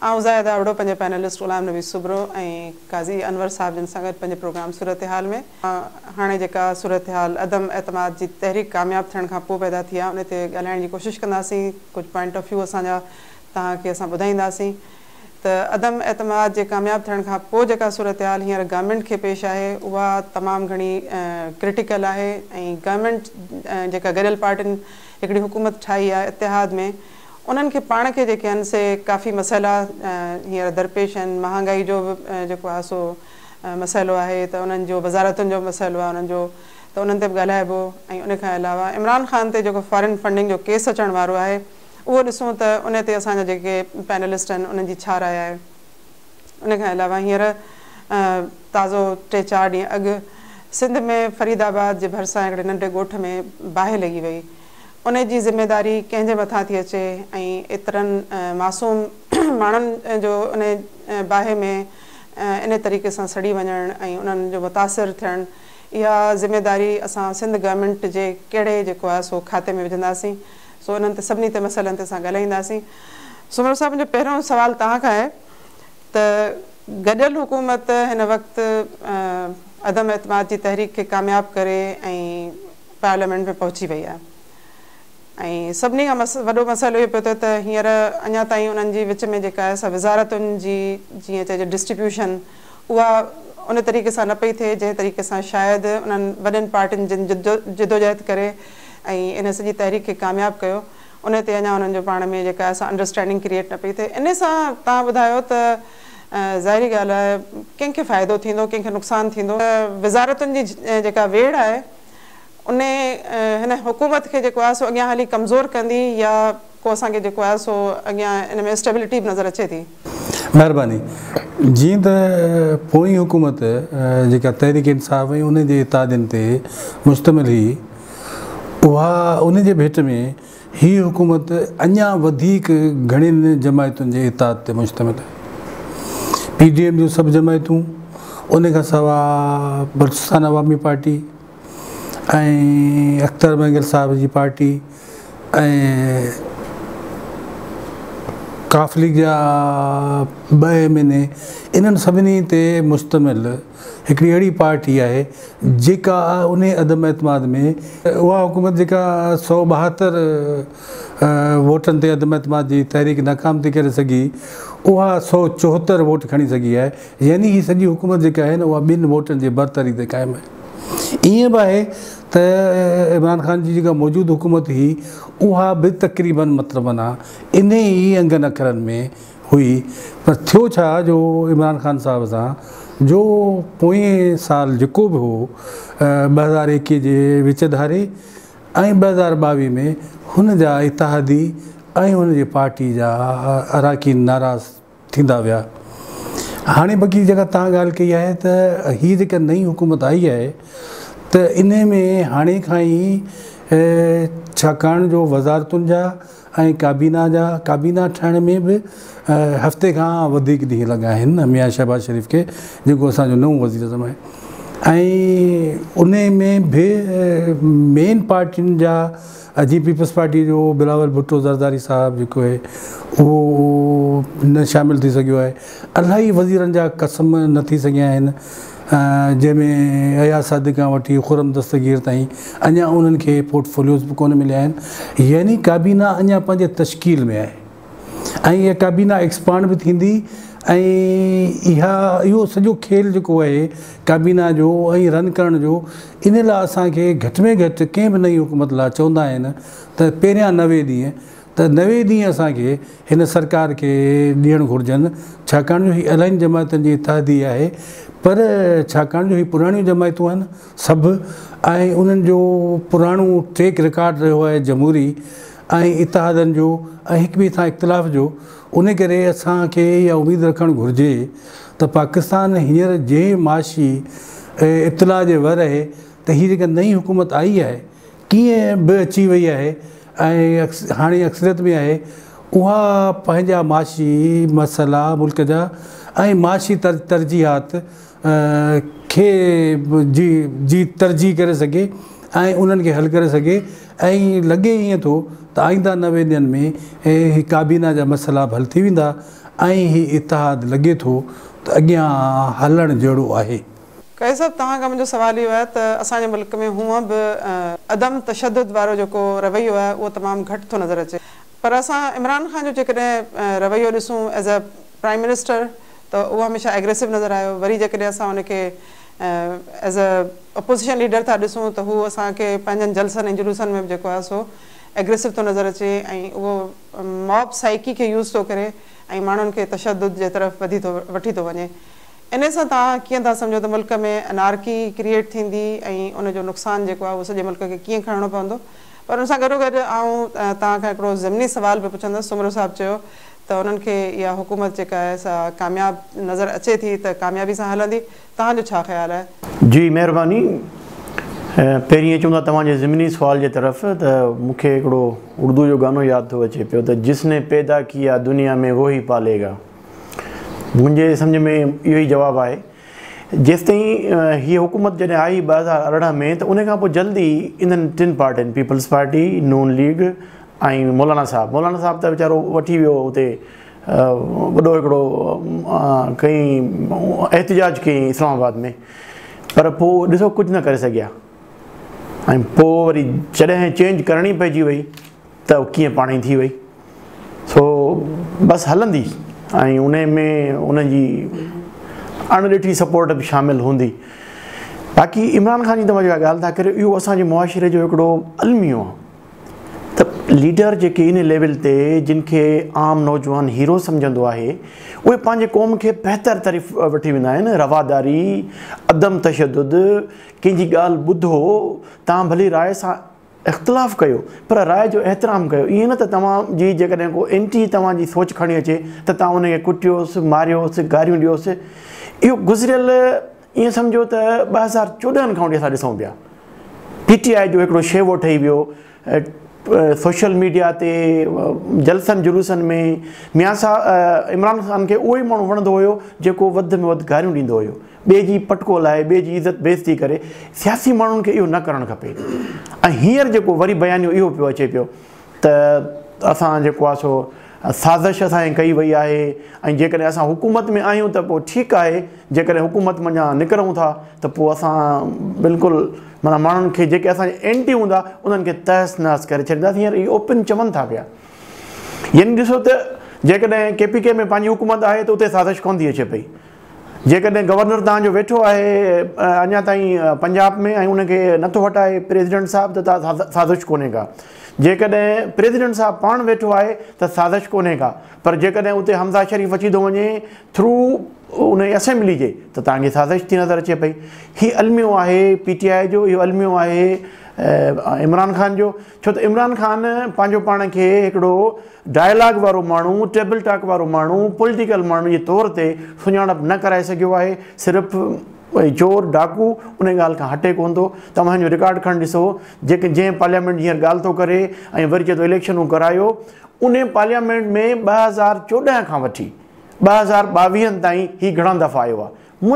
ज़ाहिदा अवड़ो पंहिंजे पैनलिस्ट ग़ुलाम नबी सुबरो ऐं काज़ी अनवर साहब जिन सां गॾु पंहिंजे प्रोग्राम सूरत हाल में हाणे जेका सूरत हाल अदम एतमाद जी तहरीक कामयाब थियण खां पोइ पैदा थी आहे उन ते ॻाल्हाइण जी कोशिशि कंदासीं। कुझु पॉइंट ऑफ व्यू असांजा तव्हांखे असां ॿुधाईंदासीं त अदम एतमाद जे कामयाब थियण खां पोइ जेका सूरत हाल हींअर गवर्नमेंट खे पेश आहे उहा तमामु घणी क्रिटिकल आहे ऐं गवर्नमेंट जेका गॾियल पार्टियुनि हिकिड़ी हुकूमत ठाही आहे इतिहाद में उन्हनि खे पाण खे जेके आहिनि से काफ़ी मसइला हींअर दरपेश आहिनि। महांगाई जो बि जेको आहे सो मसइलो आहे त उन्हनि जो वज़ारतुनि जो मसइलो आहे उन्हनि जो त उन्हनि ते बि ॻाल्हाइबो ऐं उन खां अलावा इमरान ख़ान ते जेको फॉरेन फंडिंग जो केस अचण वारो आहे उहो ॾिसूं त उन ते असांजा जेके पैनलिस्ट आहिनि उन्हनि जी छा राय आहे। उन खां अलावा हींअर ताज़ो 3-4 ॾींहं अॻु सिंध में फरीदाबाद जे भरिसां हिकिड़े नंढे ॻोठ में बाहि लॻी वई। उन जी ज़िमेदारी कंहिंजे मथां थी अचे ऐं एतिरनि मासूम माण्हुनि जो उन बाहि में इन तरीक़े सां सड़ी वञणु ऐं उन्हनि जो मुतासिर थियणु इहा ज़िमेदारी असां सिंध गवर्नमेंट जे कहिड़े जेको आहे सो खाते में विझंदासीं। सो उन्हनि ते सभिनी ते मसइलनि ते असां ॻाल्हाईंदासीं। सुमर साहब मुंहिंजो पहिरियों सुवालु तव्हां खां आहे त गॾियल हुकूमत हिन वक़्तु अदम एतमाद जी तहरीक खे कामयाब करे ऐं पार्लियामेंट में पहुची वई आहे ऐं सभिनी खां वॾो मसइलो इहो पियो थिए त हींअर अञा ताईं उन्हनि जी विच में जेका आहे सा वज़ारतुनि जी जीअं चइजे डिस्ट्रीब्यूशन उहा उन तरीक़े सां न पई थिए जंहिं तरीक़े सां शायदि उन्हनि वॾनि पार्टियुनि जिन जिदोजहद करे ऐं इन सॼी तहरीक खे कामयाबु कयो उन ते अञा उन्हनि जो पाण में जेका आहे सा अंडरस्टैंडिंग क्रिएट न पई थिए। इन सां तव्हां ॿुधायो त ज़ाहिरी ॻाल्हि आहे कंहिंखे फ़ाइदो थींदो कंहिंखे नुक़सानु थींदो। वज़ारतुनि जी जेका वेड़ आहे उन हिन हुकूमत खे जेको आहे सो अॻियां हली कमज़ोर कंदी या को असांखे जेको आहे सो अॻियां इन में स्टेबिलिटी बि नज़र अचे थी। महिरबानी। जीअं त पोइ हुकूमत जेका तहरीक इंसाफ़ हुई उन जे इतादनि ते मुश्तमिल हुई उहा उन जे भेट में हीअ हुकूमत अञा वधीक घणनि जमायतुनि जे इताद ते मुश्तमिल आहे। PDM जूं सभु जमायतूं उन खां सवाइ बलूचिस्तान अवामी पार्टी ऐं अख्तर मैंगल साहब जी पार्टी ऐं काफ लीग जा 2 महीने इन्हनि सभिनी ते मुश्तमिल हिकिड़ी अहिड़ी पार्टी आहे जेका उन अदम एतमाद में उहा हुकूमत जेका 172 वोटनि ते अदम एतमाद जी तहरीक नाकाम थी करे सघी उहा 174 वोट खणी सघी आहे। यानी हीअ सॼी हुकूमत जेका आहे न उहा 2 वोटनि जे बरतरी ते क़ाइमु आहे। ईअं बि आहे त इमरान ख़ान जी जेका मौजूदु हुकूमत हुई उहा बि तक़रीबन मतिलबु इन ई अंगनि अखरनि में हुई। पर थियो छा जो इमरान ख़ान साहिब सां जो पोएं साल जेको बि हो 2021 जे विच धारे ऐं 2022 में हुन जा इतिहादी ऐं हुन जी पार्टी जा अरकान नाराज़ थींदा विया। हाणे बाक़ी जेका तव्हां ॻाल्हि कई आहे त हीअ जेका नई हुकूमत आई आहे त इन में हाणे खां ई छाकाणि जो वज़ारतुनि जा ऐं काबीना ठाहिण में बि हफ़्ते खां वधीक ॾींहं लॻा आहिनि न मियां शहबाज़ शरीफ़ खे जेको असांजो नओं वज़ीर आज़म आहे। ऐं उन में बि मेन पार्टियुनि जा अजी पीपल्स पार्टी जो बिलावल भुट्टो ज़रदारी साहब जेको आहे उहो न शामिलु थी सघियो आहे। इलाही वज़ीरनि जा क़सम न थी सघिया आहिनि जंहिंमें अयाज़ सादिक़ खां वठी खुरम दस्तगीर ताईं अञा उन्हनि खे पोर्टफोलियोज़ बि कोन मिलिया आहिनि। यानी काबीना अञा पंहिंजे तश्कील में आहे ऐं इहा काबीना एक्सपांड बि थींदी ऐं इहो सॼो खेल जेको आहे काबीना जो ऐं रन करण जो इन लाइ असांखे घटि में घटि कंहिं बि नई हुकूमत लाइ चवंदा आहिनि त पहिरियां 90 ॾींहं त 90 ॾींहं असांखे हिन सरकार खे ॾियणु घुरिजनि छाकाणि जो हीअ इलाही जमायतुनि जी इतिहादी आहे। पर छाकाणि जो हीअ पुराणियूं जमायतूं आहिनि सभु ऐं उन्हनि जो पुराणो ट्रैक रिकॉर्ड रहियो आहे जमहूरी ऐं इतिहादनि जो ऐं हिक ॿिए सां इख़्तिलाफ़ जो। उन करे असांखे इहा उमेदु रखणु घुरिजे त पाकिस्तान हींअर जंहिं माशी इतिलाउ जे वर आहे त हीअ जेका नई हुकूमत आई आहे कीअं बि अची वई आहे ऐं हाणे अक्सरियत में आहे उहा पंहिंजा माशी मसइला मुल्क जा ऐं माशी तरजीहात खे जी तरजीह करे सघे ऐं उन्हनि खे हल करे सघे ऐं लॻे ईअं थो त आईंदा 90 ॾींहंनि में काबीना जा मसइला बि हल थी वेंदा ऐं ही इतिहाद लॻे थो त अॻियां हलण जहिड़ो आहे। कई साहब तव्हां खां मुंहिंजो सवाल इहो आहे त असांजे मुल्क में हूअं बि अदम तशद्दुद वारो जेको रवैयो आहे उहो तमामु घटि थो नज़र अचे, पर असां इमरान ख़ान जो जेकॾहिं रवैयो ॾिसूं एज़ अ प्राइम मिनिस्टर त उहो हमेशह एग्रेसिव नज़र आयो। वरी जेकॾहिं असां उनखे एज़ अ अपोज़िशन लीडर था ॾिसूं त हू असांखे पंहिंजनि जलसनि ऐं जुलूसनि में बि जेको आहे सो एग्रेसिव थो नज़र अचे ऐं उहो मॉब साइकी खे यूज़ थो करे ऐं माण्हुनि खे तशद्दुद जे तरफ़ वठी थो वञे। इन सां तव्हां कीअं था सम्झो त मुल्क में अनारकी क्रिएट थींदी ऐं उनजो नुक़सानु जेको आहे उहो सॼे मुल्क खे कीअं खणणो पवंदो? पर उन सां गॾो गॾु तव्हां खां हिकिड़ो ज़मीनी सुवाल बि पुछंदसि। सुमरो साहिबु चयो त उन्हनि खे इहा हुकूमत जेका आहे सा कामयाबु नज़र अचे थी त कामयाबी सां हलंदी, तव्हांजो छा ख़्यालु आहे? जी महिरबानी। पहिरीं चवंदा तव्हांजे ज़मीनी सुवाल जे तरफ़ त मूंखे हिकिड़ो उर्दू जो गानो यादि थो अचे पियो त जिसने पैदा किया दुनिया में वो ही पालेगा। मुंहिंजे सम्झ में इहो ई जवाबु आहे। जेसिताईं हीअ हुकूमत जॾहिं आई 2018 में त उन खां पोइ जल्दी इन्हनि टिनि पार्टियुनि पीपल्स पार्टी, नून लीग ऐं मौलाना साहिबु त वीचारो वठी वियो हुते वॾो हिकिड़ो कई एहतिजाज कई इस्लामाबाद में, पर पोइ ॾिसो कुझु न करे सघिया। ऐं पोइ वरी जॾहिं चेंज करणी पइजी वई त कीअं पाण ई थी वई। सो बसि हलंदी ऐं उन में उनजी अणॾिठी सपोर्ट बि शामिलु हूंदी। बाक़ी इमरान ख़ान जी तव्हां जेका ॻाल्हि था करियो इहो असांजे मुआशिरे जो हिकिड़ो अलमियो आहे त लीडर जेके इन लेवल ते जिन खे आम नौजवान हीरो सम्झंदो आहे उहे पंहिंजे क़ौम खे बहितर तरीफ़ वठी वेंदा आहिनि। रवादारी, अदम तशद्दुद, कंहिंजी ॻाल्हि ॿुधो, तव्हां भली राय सां इख़्तिलाफ़ु कयो पर राय जो एतिराम कयो। ईअं न त तव्हांजी जेकॾहिं को एंटी तव्हांजी सोच खणी अचे त तव्हां उनखे कुटियोसि, मारियोसि, गारियूं ॾियोसि। इहो गुज़िरियल ईअं सम्झो त 2014 खां वठी असां ॾिसूं पिया। PTI जो हिकिड़ो शेवो ठही वियो सोशल मीडिया ते, जलसनि जुलूसनि में। मियां साहब इमरान ख़ान खे उहो ई माण्हू वणंदो हुयो जेको वधि में वधि गारियूं ॾींदो हुयो, ॿिए जी पटको लाइ, ॿिए जी इज़त बेइज़ती करे। सियासी माण्हुनि खे इहो न करणु खपे। ऐं हींअर जेको वरी बयानियो इहो पियो अचे पियो त असां जेको आहे सो साज़िश असांखे कई वई आहे ऐं जेकॾहिं असां हुकूमत में आहियूं त पोइ ठीकु आहे, जेकॾहिं हुकूमत मां निकिरूं था त पोइ असां बिल्कुलु माना माण्हुनि खे जेके असांजे एंटी हूंदा उन्हनि खे तहस नहस करे छॾींदासीं। हींअर इहो ओपन चवनि था पिया। यानी ॾिसो त जेकॾहिं KPK में पंहिंजी हुकूमत आहे त उते साज़िश कोन थी अचे पई। जेकॾहिं गवर्नर तव्हांजो वेठो आहे अञा ताईं पंजाब में ऐं उनखे नथो हटाए प्रेसिडेंट साहिबु त साज़िश कोन्हे का। जेकॾहिं प्रेसिडेंट साहिबु पाण वेठो आहे त साज़िश कोन्हे का। पर जेकॾहिं उते हमज़ा शरीफ़ अची थो वञे थ्रू उन असेंबली जे त तव्हांखे साज़िश थी नज़र अचे पई। हीउ अलमियो आहे PTI जो, इहो अलमियो आहे इमरान ख़ान जो। छो त इमरान ख़ान पंहिंजो पाण खे हिकिड़ो डायलॉग वारो माण्हू, टेबल टॉक वारो माण्हू, पॉलिटिकल माण्हू जे तौर ते सुञाणप न कराए सघियो आहे। सिर्फ़ु चोर डाकू उन ॻाल्हि खां हटे कोन थो। तव्हांजो रिकॉर्ड खणी ॾिसो, जंहिं पार्लियामेंट हींअर ॻाल्हि थो करे ऐं वरी चए थो इलेक्शनूं करायो, उन पार्लियामेंट में 2014 खां वठी 2022 ताईं हीउ घणा दफ़ा आयो आहे।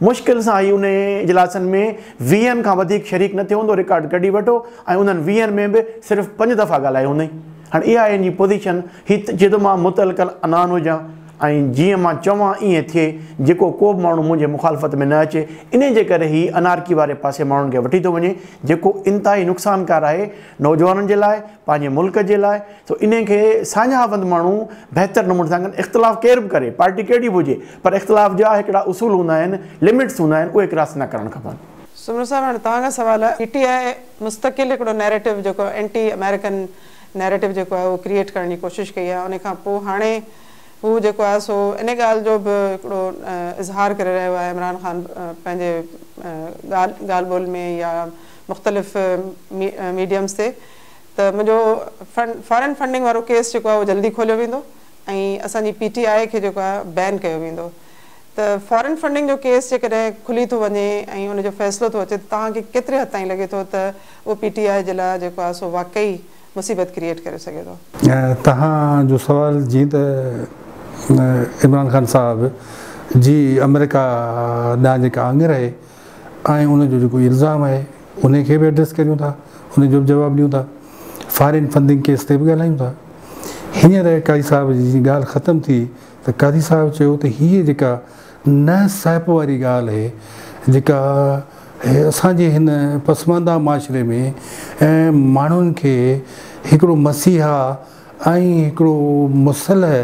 मुश्किल सां ही उन इजलासनि में 20 खां वधीक शरीक न थियो हूंदो। रिकॉर्ड कढी वठो ऐं उन्हनि 20 में बि सिर्फ़ु 5 दफ़ा ॻाल्हायो हूंदई। हाणे इहा आहे इन जी पोज़ीशन। हीअ चए थो मां मुतलकल अनान हुजां ऐं जीअं मां चवां ईअं थिए, जेको को बि माण्हू मुंहिंजे मुखालफ़त में न अचे। इन जे करे ही अनारकी वारे पासे माण्हुनि खे वठी थो वञे, जेको इंतिहाई नुक़सानकार आहे नौजवाननि जे लाइ, पंहिंजे मुल्क जे लाइ। त इन खे साझावंद माण्हू बहितर नमूने सां कनि। इख़्तिलाफ़ केर बि करे, पार्टी कहिड़ी बि हुजे, पर इख़्तिलाफ़ जा हिकिड़ा उसूल हूंदा आहिनि, लिमिट्स हूंदा आहिनि, उहे क्रॉस न करणु खपनि। सुमरो साहिबु, हाणे तव्हां खां सवाल आहे, PTI मुस्तक़िल हिकिड़ो नैरेटिव जेको एंटी अमेरिकन नैरेटिव जेको आहे उहो क्रिएट करण जी कोशिशि कई आहे। उन खां पोइ हाणे हू जेको आहे सो इन ॻाल्हि जो बि हिकिड़ो इज़हार करे रहियो आहे इमरान ख़ान पंहिंजे ॻाल्हि ॿोल में या मुख़्तलिफ़ मीडियम्स ते, त मुंहिंजो फॉरेन फंडिंग वारो केस जेको आहे उहो जल्दी खोलियो वेंदो ऐं असांजी PTI खे जेको आहे बैन कयो वेंदो। त फॉरेन फंडिंग जो केस जेकॾहिं खुली थो वञे ऐं उनजो फ़ैसिलो थो अचे, तव्हांखे केतिरे हद ताईं लॻे थो त उहो PTI जे लाइ जेको आहे सो वाक़ई मुसीबत क्रिएट करे सघे थो? तव्हांजो सुवाल जीअं त इमरान ख़ान साहिबु जी अमेरिका ॾांहुं जेका आङिर आहे ऐं उनजो जेको इल्ज़ाम आहे उनखे बि एड्रेस करियूं था, उनजो बि जवाबु ॾियूं था। फॉरेन फंडिंग केस ते बि ॻाल्हायूं था। हींअर काज़ी साहिब जी ॻाल्हि ख़तमु थी त काज़ी साहिब चयो त हीअ जेका न साहिब वारी ॻाल्हि आहे जेका असांजे हिन पसमानदा माशरे में ऐं माण्हुनि खे हिकिड़ो मसीहा ऐं हिकिड़ो मुसलह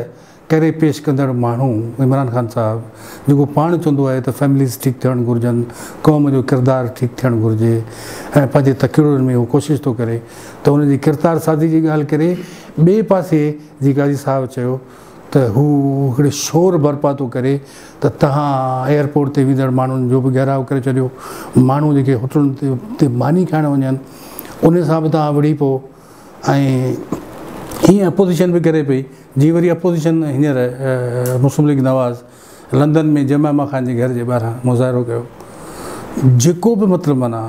करे पेश कंदड़ माण्हू इमरान ख़ान साहिबु जेको पाण चवंदो आहे त फैमिलीज़ ठीकु थियणु घुरिजनि, क़ौम जो किरदारु ठीकु थियणु घुरिजे ऐं पंहिंजे तकिड़ुनि में उहो कोशिशि थो करे त हुनजी किरदार साज़ी जी ॻाल्हि करे ॿिए पासे जी काज़ी साहिबु चयो त हू हिकिड़े शोर बर्पा थो करे त तव्हां एयरपोर्ट ते वींदड़ माण्हुनि जो बि घेराव करे छॾियो, माण्हू जेके होटलुनि ते मानी खाइण वञनि उन सां बि तव्हां विड़ी पोइ ऐं हीअं अपोज़िशन बि करे पई जी। वरी अपोज़िशन हींअर मुस्लिम लीग नवाज़ लंदन में जमामा ख़ान जे घर जे ॿाहिरां मुज़ाहिरो कयो, जेको बि मतिलबु माना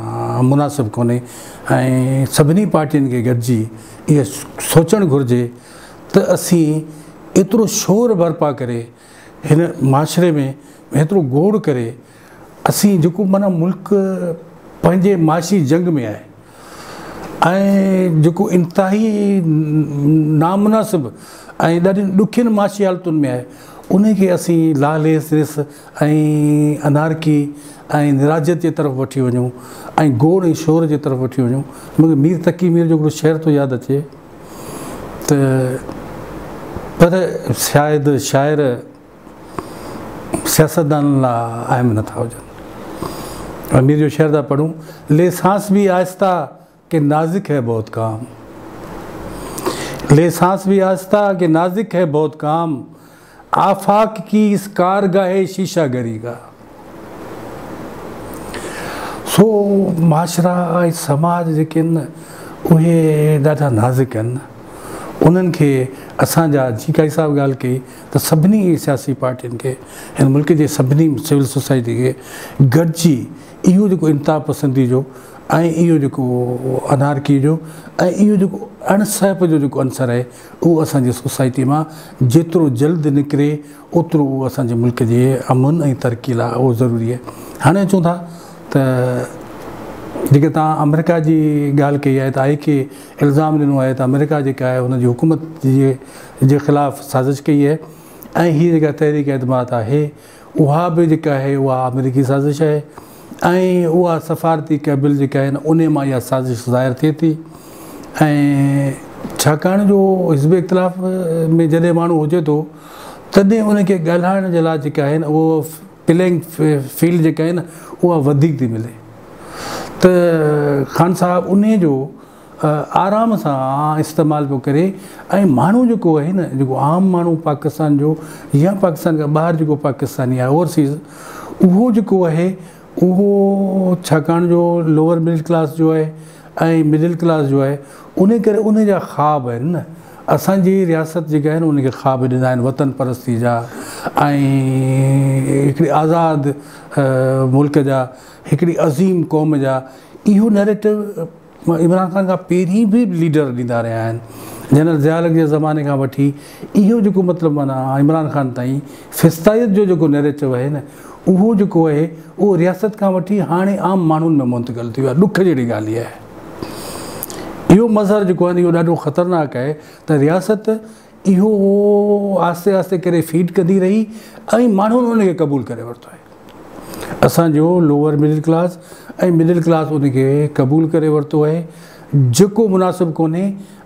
मुनासिबु कोन्हे ऐं सभिनी पार्टियुनि खे गॾिजी इहा सोचणु घुरिजे त असीं एतिरो शोर बर्पा करे हिन माशरे में एतिरो गोड़ करे असीं जेको माना मुल्क पंहिंजे माशी जंग में आहे ऐं जेको इंतिहाई नामुनासिबु ऐं ॾाढी ॾुखियुनि माशी हालतुनि में आहे उनखे असीं लालेस रिस ऐं अनारकी ऐं निराजत जे तरफ़ वठी वञूं ऐं गोड़ ऐं शोर जे तरफ़ वठी वञूं। मूंखे मीर तकी मीर जो हिकिड़ो शेर थो यादि अचे त पर शायदि शाइर सियासतदान लाइ अहम नथा हुजनि। मीर जो शेर था पढ़ूं, ले सांस भी आहिस्ता कि नाज़ुक है बहुत काम, ले सांस भी आहिस्ता कि नाज़ुक है बहुत काम, आफाक की इस कारगाहे शीशा गरी का। सो माशरा ऐं समाज जेके आहिनि उहे ॾाढा नाज़ुक आहिनि, उन्हनि खे असांजा जी काई साहिबु ॻाल्हि कई त सभिनी सियासी पार्टियुनि खे हिन मुल्क जे सभिनी सिविल सोसाइटी खे गॾिजी इहो जेको इंतिहा पसंदी जो ऐं इहो जेको अनारकी जो ऐं इहो जेको अणसाहिब जो जेको अंसर आहे उहो असांजी सोसाइटी मां जेतिरो जल्द निकिरे ओतिरो उहो असांजे मुल्क जे अमन ऐं तरक़ी लाइ उहो ज़रूरी आहे। हाणे अचूं था त जेके तव्हां अमेरिका जी ॻाल्हि कई आहे त आई के इल्ज़ाम ॾिनो आहे त अमेरिका जेका आहे हुनजी हुकूमत जे ख़िलाफ़ु साज़िश कई आहे ऐं हीअ जेका तहरीक एतमाद आहे उहा बि जेका आहे उहा अमेरिकी साज़िश आहे ऐं उहा सफ़ारती कैबिल जेका आहिनि उन मां इहा साज़िश ज़ाहिर थिए थी। ऐं छाकाणि जो हिज़्ब इख़्तिलाफ़ में जॾहिं माण्हू हुजे थो तॾहिं उनखे ॻाल्हाइण जे लाइ जेका आहिनि उहो प्लेइंग फील्ड जेका आहिनि उहा वधीक थी मिले त ख़ान साहिबु उन जो आराम सां इस्तेमालु पियो करे ऐं माण्हू जेको आहे न जेको आम माण्हू पाकिस्तान जो या पाकिस्तान खां ॿाहिरि जेको पाकिस्तानी आहे ओवरसीज़ उहो जेको आहे उहो छाकाणि जो लोअर मिडिल क्लास जो आहे ऐं मिडिल क्लास जो आहे उन करे उन जा ख़्वाब आहिनि न असांजी रियासत जेका आहिनि उनखे ख़्वाब ॾिना आहिनि वतन परस्ती जा ऐं हिकिड़ी आज़ादु मुल्क जा हिकिड़ी अज़ीम क़ौम जा। इहो नैरेटिव इमरान ख़ान खां पहिरीं बि लीडर ॾींदा रहिया आहिनि, जनरल ज़ियाउल जे ज़माने खां वठी इहो जेको मतिलबु माना इमरान ख़ान ताईं फिस्तायत जो जेको नैरेटिव आहे न उहो जेको आहे उहो रियासत खां वठी हाणे आम माण्हुनि में मुंतक़िल थी वियो आहे। ॾुख जहिड़ी ॻाल्हि इहा आहे। इहो मज़हर जेको आहे इहो ॾाढो ख़तरनाक आहे त रियासत इहो आहिस्ते आहिस्ते करे फीड कंदी रही ऐं माण्हुनि उनखे क़बूल करे वरितो आहे। असांजो लोअर मिडिल क्लास ऐं मिडिल क्लास उनखे क़बूल करे वरितो आहे जेको मुनासिबु कोन्हे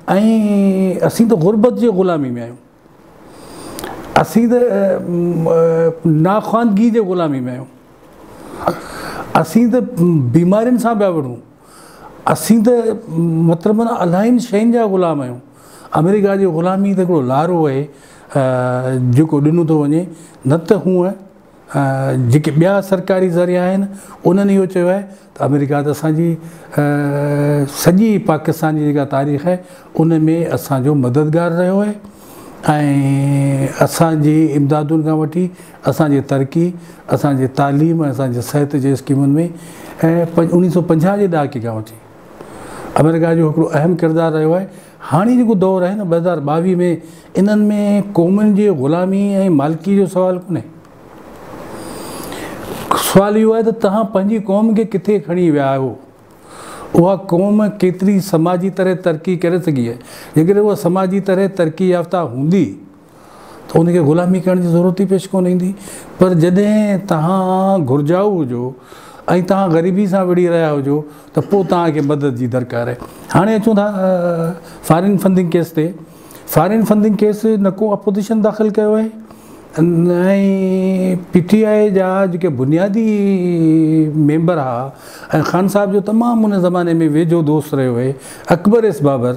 ऐं असीं त ग़ुरबत जे ग़ुलामी में आहियूं, असीं त नाख़्वानगी जे ग़ुलामी में आहियूं, असीं त बीमारियुनि सां पिया विढ़ूं, असीं त मतिलबु माना इलाही शयुनि जा ग़ुलाम आहियूं। अमेरिका जी ग़ुलामी त हिकिड़ो लारो आहे जेको ॾिनो थो वञे, न त हूअं जेके ॿिया सरकारी ज़रिया आहिनि उन्हनि इहो चयो आहे त अमेरिका त असांजी सॼी पाकिस्तान जी जेका तारीख़ आहे उन में असांजो मददगार रहियो आहे ऐं असांजी इमदादुनि खां वठी असांजी तरक़ी असांजे तालीम ऐं असांजे सिहत जे स्कीमुनि में ऐं 1950 जे ॾहाके खां वठी अमेरिका जो हिकिड़ो अहम किरदारु रहियो आहे। हाणे जेको दौरु आहे न 2022 में इन्हनि में क़ौमुनि जी ग़ुलामी ऐं मालिकी जो सुवालु कोन्हे। सुवालु इहो आहे त तव्हां पंहिंजी क़ौम खे किथे खणी विया आहियो, उहा क़ौम केतिरी समाजी तरह तरक़ी करे सघी आहे। जेकॾहिं उहा समाजी तरह तरक़ी याफ़्ता हूंदी त उनखे ग़ुलामी करण जी ज़रूरत ई पेश कोन ईंदी। पर जॾहिं तव्हां घुर्जाऊ हुजो ऐं तव्हां ग़रीबी सां विड़ी रहिया हुजो त पोइ तव्हांखे मदद जी दरकार आहे। हाणे अचूं था फॉरेन फंडिंग केस ते। फॉरेन फंडिंग केस न को अपोजिशन दाख़िल कयो आहे ऐं PTI जा जेके बुनियादी मेंबर हुआ ऐं ख़ान साहब जो तमामु उन ज़माने में वेझो दोस्त रहियो आहे अकबर एस बाबर,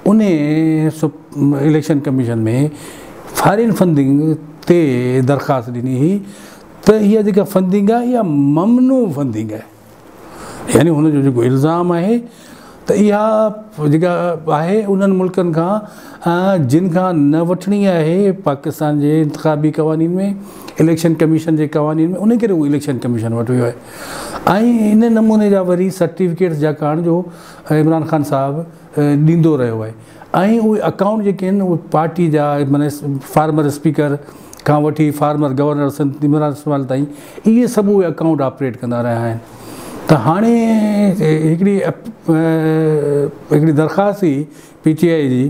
उन इलेक्शन कमीशन में फॉरेन फंडिंग ते दरख़्वास्त ॾिनी हुई त इहा जेका फंडिंग आहे इहा ममनू फंडिंग आहे। यानी हुनजो जेको इल्ज़ाम आहे त इहा जेका आहे उन्हनि मुल्कनि खां जिन खां न वठणी आहे पाकिस्तान जे इंतिख़ाबी क़वानीन में, इलेक्शन कमीशन जे क़वानीन में, उन करे उहो इलेक्शन कमीशन वटि वियो आहे। ऐं इन नमूने जा वरी सर्टिफिकेट्स जा कारण जो इमरान ख़ान साहिबु ॾींदो रहियो आहे। ऐं उहे अकाउंट जेके आहिनि उहे पार्टी जा माना फार्मर स्पीकर खां वठी फार्मर गवर्नर इमरान इस्माइल ताईं इहे सभु उहे अकाउंट ऑपरेट कंदा रहिया आहिनि। त हाणे हिकिड़ी दरख़्वास्त हुई PTI जी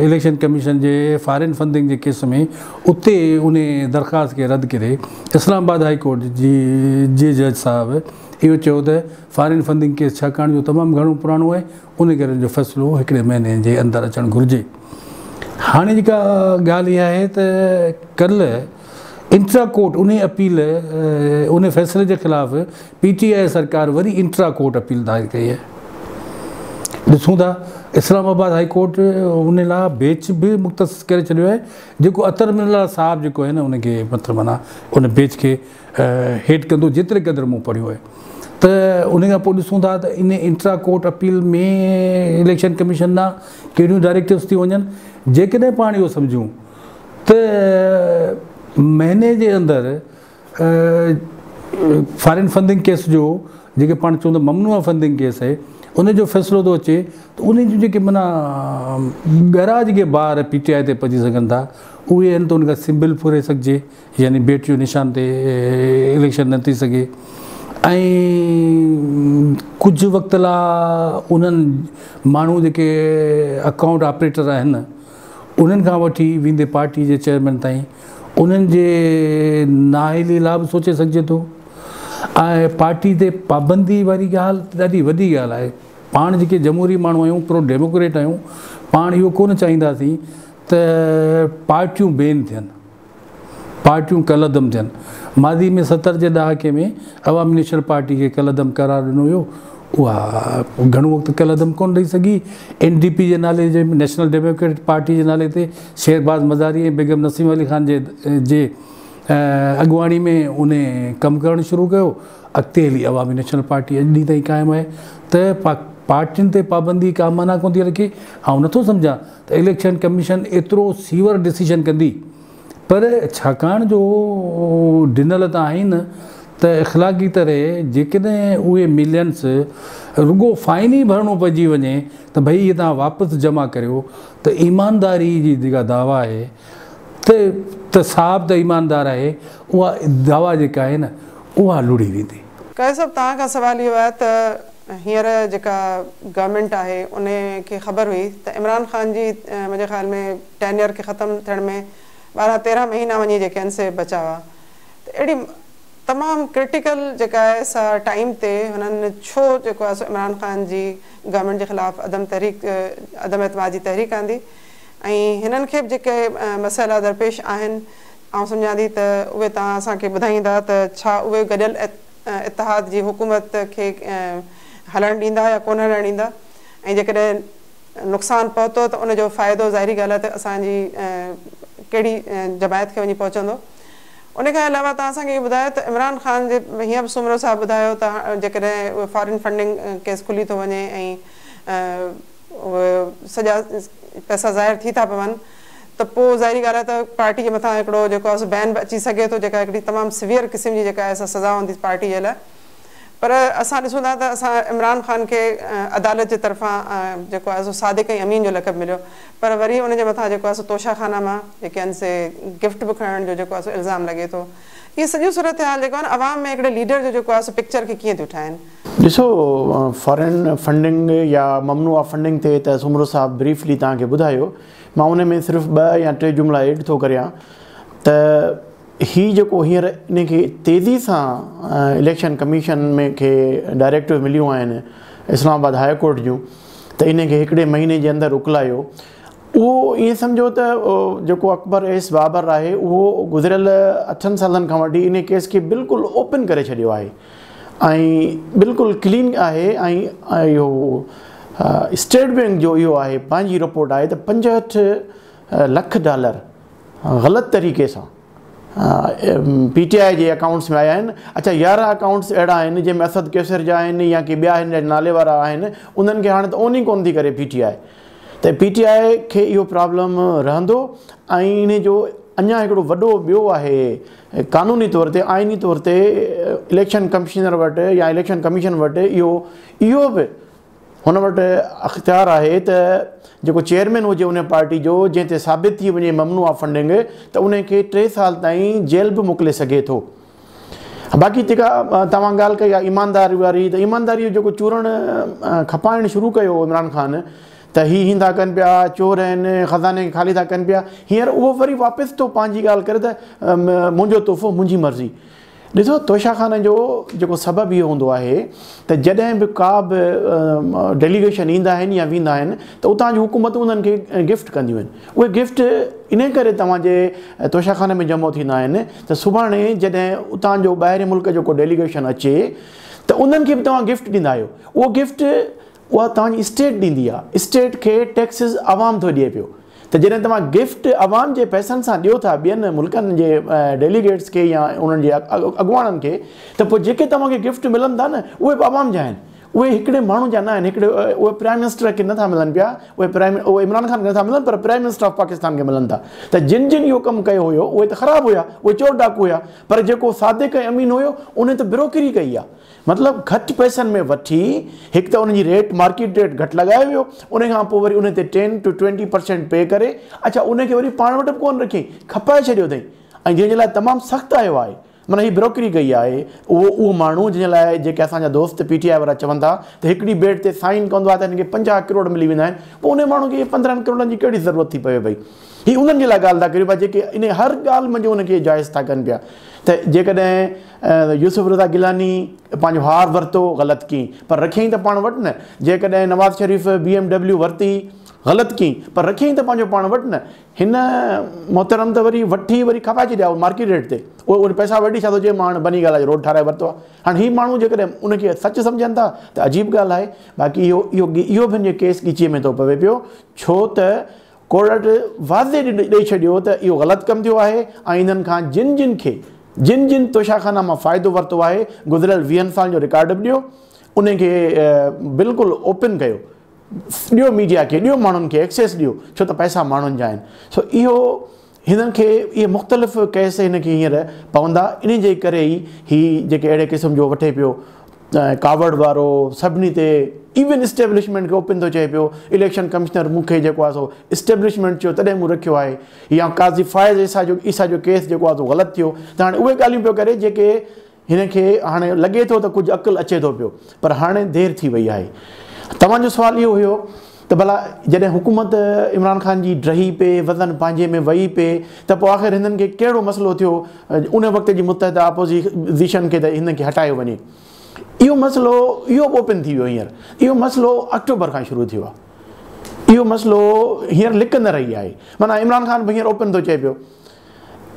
इलेक्शन कमीशन जे फॉरेन फंडिंग जे केस में, उते उन दरख़्वास्त खे रद्द करे इस्लामाबाद हाई कोर्ट जे जज साहिबु इहो चयो त फॉरेन फंडिंग केस छाकाणि जो तमामु घणो पुराणो आहे, उन करे जो फ़ैसिलो हिकिड़े महीने जे अंदरि अचणु घुरिजे। हाणे जेका ॻाल्हि इहा आहे त कल्ह इंट्रा कोर्ट उन अपील उन फ़ैसिले जे ख़िलाफ़ु PTI सरकार वरी इंट्रा कोर्ट अपील दायर कई आहे। ॾिसूं था इस्लामाबाद हाई कोर्ट उन लाइ बेच बि मुख़्तस करे छॾियो आहे, जेको अतर मिनल्ला साहिबु जेको आहे न उनखे मतिलबु माना उन बेच खे हेठि कंदो, जेतिरे क़दुरु मूं पढ़ियो आहे। त उन खां पोइ ॾिसूं था त इन इंट्रा कोर्ट अपील में इलेक्शन कमीशन ॾांहुं कहिड़ियूं डायरेक्टिव्स थी वञनि। जेकॾहिं पाण इहो सम्झूं त महीने जे अंदरि फॉरेन फंडिंग केस जो जेके पाण चवंदा ममनूआ फंडिंग केस आहे उनजो फ़ैसिलो थो अचे त उन जूं जेके माना ॻरा जेके ॿार PTI ते पहुची सघनि था उहे आहिनि त उनखां सिंबल फुरे सघिजे, यानी बेट जो निशान ते इलेक्शन न थी सघे। ऐं कुझु वक़्त लाइ उन्हनि माण्हू जेके अकाउंट ऑपरेटर आहिनि उन्हनि खां वठी वेंदे पार्टी जे चेयरमैन ताईं उन्हनि जे नाअहली लाइ बि सोचे सघिजे थो। ऐं पार्टी ते पाबंदी वारी ॻाल्हि ॾाढी वॾी ॻाल्हि आहे। पाण जेके जमहूरी माण्हू आहियूं, प्रो डेमोक्रेट आहियूं, पाण इहो कोन चाहींदासीं त पार्टियूं बैन थियनि, पार्टियूं कलदम थियनि। मादी में 70 जे ॾहाके में अवामी नेशनल पार्टी खे कलदम करार ॾिनो हुयो, उहा घणो वक़्तु कलदम कोन रही सघी। NDP जे नाले जे नेशनल डेमोक्रेटिक पार्टी जे नाले ते शेरबाज़ मज़ारी ऐं बेगम नसीम अली ख़ान जे अॻुवाणी में उन कमु करणु शुरू कयो। अॻिते हली अवामी नेशनल पार्टी अॼु ॾींहं ताईं क़ाइमु आहे। त पार्टियुनि ते पाबंदी का माना कोन थी रखे। ऐं नथो सम्झां त इलेक्शन कमीशन एतिरो सीवर डिसीजन कंदी, पर छाकाणि जो ॾिनल त आहिनि त इख़लाक़ी तरह जेकॾहिं उहे मिलियन्स रुगो फाइन ई भरणो पइजी वञे त भई इहे तव्हां वापसि जमा करियो, त ईमानदारी जी जेका दावा आहे त साहब त ईमानदार आहे, उहा दावा जेका आहे न उहा लुड़ी वेंदी। कैद साहब तव्हां खां सवाल इहो आहे त हींअर जेका गवर्नमेंट आहे उन खे ख़बर हुई त इमरान ख़ान जी मुंहिंजे ख़्याल में टेन्यर खे ख़तमु थियण में 12-13 महीना वञी जेके आहिनि से बचा हुआ। त अहिड़ी तमामु क्रिटिकल जेका आहे सा टाइम ते हुननि छो जेको आहे इमरान ख़ान जी गवर्नमेंट जे ख़िलाफ़ु अदम एतमाद जी तहरीक आंदी ऐं हिननि खे बि जेके मसइला दरपेश आहिनि ऐं सम्झां थी त उहे तव्हां असांखे ॿुधाईंदा त छा उहे गॾियल इतिहाद जी हुकूमत खे हलणु ॾींदा या कोन हलणु ॾींदा, ऐं जेकॾहिं नुक़सानु पहुतो त उनजो फ़ाइदो ज़ाहिरी ॻाल्हि आहे त असांजी कहिड़ी जमायत खे वञी पहुचंदो। उनखां अलावा तव्हां असांखे इहो ॿुधायो त इमरान ख़ान जे हीअं बि सुमरो साहिबु ॿुधायो त जेकॾहिं उहे फॉरेन फंडिंग केस खुली थो वञे ऐं उहे सॼा पैसा ज़ाहिर थी था पवनि त पोइ ज़ाहिरी ॻाल्हि आहे त पार्टी जे मथां हिकिड़ो जेको आहे बैन बि अची सघे थो, जेका हिकिड़ी तमामु सिवियर क़िस्म जी जेका आहे सज़ा हूंदी पार्टी जे लाइ। पर असां ॾिसूं था त असां इमरान ख़ान खे अदालत जे तरफ़ां जेको आहे सो सादिक ऐं अमीन जो लक़ब मिलियो, पर वरी उनजे मथां जेको आहे सो तोशाखाना मां जेके आहिनि से गिफ्ट बि खणण जो जेको आहे सो इल्ज़ाम लॻे थो। इहे सॼियूं सूरत हाल जेको आहे न अवाम में हिकिड़े लीडर जो जेको आहे सो पिक्चर खे कीअं थियूं ठाहिनि? ॾिसो, फॉरेन फंडिंग या ममनूआ फंडिंग ते त सुमरो साहब ब्रीफली तव्हांखे ॿुधायो, मां उन में सिर्फ़ु 2 या 3 जुमिला एड थो करियां त ही जेको हींअर इनखे तेज़ी सां इलेक्शन कमीशन में खे डायरेक्टिव मिलियूं आहिनि इस्लामाबाद हाई कोर्ट जूं, त इनखे 1 महीने जे अंदरि उकलायो। उहो ईअं सम्झो त जेको अकबर एस बाबर आहे उहो गुज़िरियल 8 सालनि खां वठी इन केस खे बिल्कुलु ओपन करे छॾियो आहे ऐं बिल्कुलु क्लीन आहे। ऐं इहो स्टेट बैंक जो इहो आहे, पंहिंजी रिपोर्ट आहे त $65 लख ग़लति तरीक़े सां PTI जे अकाउंट्स में आया आहिनि। अच्छा, 11 अकाउंट्स अहिड़ा आहिनि जंहिंमें असद कैसर जा आहिनि या की ॿिया हिन जा नाले वारा आहिनि, उन्हनि खे हाणे त ओन ई कोन थी करे PTI। त PTI खे इहो प्रॉब्लम रहंदो ऐं इन जो अञा हिकिड़ो वॾो ॿियो आहे क़ानूनी तौर ते, आइनी तौर ते इलेक्शन कमिशनर वटि या इलेक्शन कमीशन वटि इहो बि हुन वटि अख़्तियार आहे त जेको चेयरमैन हुजे उन पार्टी जो जंहिं ते साबित थी वञे ममनूआ फंडिंग, त उनखे 3 साल ताईं जेल बि मोकिले सघे थो। बाक़ी जेका तव्हां ॻाल्हि कई आहे ईमानदारी वारी, त ईमानदारी जो जेको चूरण खपाइणु शुरू कयो इमरान ख़ान, त ही था कनि पिया, चोर आहिनि, ख़ज़ाने खे ख़ाली था कनि पिया, हींअर उहो वरी वापसि थो पंहिंजी ॻाल्हि करे त मुंहिंजो तोहफ़ो मुंहिंजी मर्ज़ी। ॾिसो, तोशाखाने जो जेको सबबु इहो हूंदो आहे त जॾहिं बि का बि डेलीगेशन ईंदा आहिनि या वेंदा आहिनि त उतां जी हुकूमतूं उन्हनि खे गिफ्ट कंदियूं आहिनि। उहे गिफ्ट इन करे तव्हांजे तोशाखाने में जमो थींदा आहिनि त सुभाणे जॾहिं उतां जो ॿाहिरि मुल्क जेको डेलीगेशन अचे त उन्हनि खे बि तव्हां गिफ्ट ॾींदा आहियो। उहो गिफ्ट उहा तव्हांजी स्टेट ॾींदी आहे, स्टेट खे टैक्सिस आवाम थो ॾिए पियो। त जॾहिं तव्हां गिफ्ट आवाम जे पैसनि सां ॾियो था ॿियनि मुल्कनि जे डेलीगेट्स खे या उन्हनि जे अॻुवाणनि खे, त पोइ जेके तव्हांखे गिफ्ट मिलनि था न उहे बि आवाम जा आहिनि, उहे हिकिड़े माण्हू जा न आहिनि। उहे प्राइम मिनिस्टर खे नथा मिलनि पिया, उहे इमरान ख़ान खे नथा मिलनि, पर प्राइम मिनिस्टर ऑफ पाकिस्तान खे मिलनि था। त जिन जिन इहो कमु कयो हुयो उहे त ख़राबु हुया, उहे चोर डाकू हुया, पर जेको सादिक ऐं अमीन हुयो उन त ब्रोकरी कई आहे। मतिलबु घटि पैसनि में वठी, हिकु त उनजी रेट मार्केट रेट घटि लॻायो वियो, उन खां पोइ वरी उन ते 10 to 20% पे करे, अच्छा उनखे वरी पाण वटि बि कोन रखी, खपाए छॾियो अथई ऐं जंहिंजे लाइ तमामु सख़्तु आयो आहे। माना ही ब्रोकरी कई आहे। उहो माण्हू जंहिंजे लाइ जेके असांजा दोस्त PTI वारा चवनि था त हिकिड़ी बेड ते साइन कंदो आहे त हिनखे 50 करोड़ मिली वेंदा आहिनि, पोइ उन माण्हू खे 15 करोड़नि जी कहिड़ी ज़रूरत थी पवे भई? ही उन्हनि जे लाइ ॻाल्हि था करियो पिया जेके इन हर ॻाल्हि मंझि उनखे जाइज़ था कनि पिया। त जेकॾहिं यूसुफ रज़ा गिलानी पंहिंजो हार वरितो ग़लति कई, पर रखियईं त पाण वटि न। जेकॾहिं नवाज़ शरीफ़ BMW वरिती, ग़लति कई, पर रखियईं त पंहिंजो पाण वटि न। हिन मोहतरम त वरी वठी वरी खपाए छॾिया मार्केट रेट ते, उहे पैसा वठी छा थो चए मां हाणे बनी ॻाल्हि रोड ठाराए वरितो आहे। हाणे हीअ माण्हू जेकॾहिं उनखे सच सम्झनि था त अजीब ॻाल्हि आहे। बाक़ी इहो बि हिन केस ॻीचीअ में थो पवे पियो, छो त कोर्ट वाज़े ॾेई छॾियो त इहो ग़लति कमु थियो आहे ऐं इन्हनि खां जिन जिन तोशाखाना मां फ़ाइदो वरितो आहे गुज़िरियल 20 साल जो रिकॉर्ड बि ॾियो, उनखे बिल्कुलु ओपन कयो, ॾियो मीडिया खे, ॾियो माण्हुनि खे एक्सेस ॾियो, छो त पैसा माण्हुनि जा आहिनि। सो इहो हिननि खे इहे मुख़्तलिफ़ केस हिनखे हींअर पवंदा, इन जे करे ई जेके अहिड़े क़िस्म जो वठे पियो कावड़ वारो सभिनी ते, इवन इस्टेब्लिशमेंट खे ओपन थो चए पियो। इलेक्शन कमिशनर मूंखे जेको आहे सो इस्टेब्लिशमेंट चयो तॾहिं मूं रखियो आहे, या काज़ी फ़ाइज़ ईसा जो केस जेको आहे सो ग़लति थियो। त हाणे उहे ॻाल्हियूं पियो करे जेके हिनखे हाणे लॻे थो त कुझु अक़ुलु अचे थो पियो, पर हाणे देरि थी वई आहे। तव्हांजो सुवालु इहो हुयो त भला जॾहिं हुकूमत इमरान ख़ान जी ड्रही पे, वज़न पंहिंजे में वही पे, त पोइ आख़िर हिननि खे कहिड़ो मसइलो थियो उन वक़्त जी मुतहदा अपोज़िशन खे त हिन खे हटायो वञे? इहो मसइलो इहो ओपन थी वियो हींअर। इहो मसइलो अक्टूबर खां शुरू थियो आहे। इहो मसइलो हींअर लिक न रही आहे। माना इमरान ख़ान बि हींअर ओपन थो चए पियो।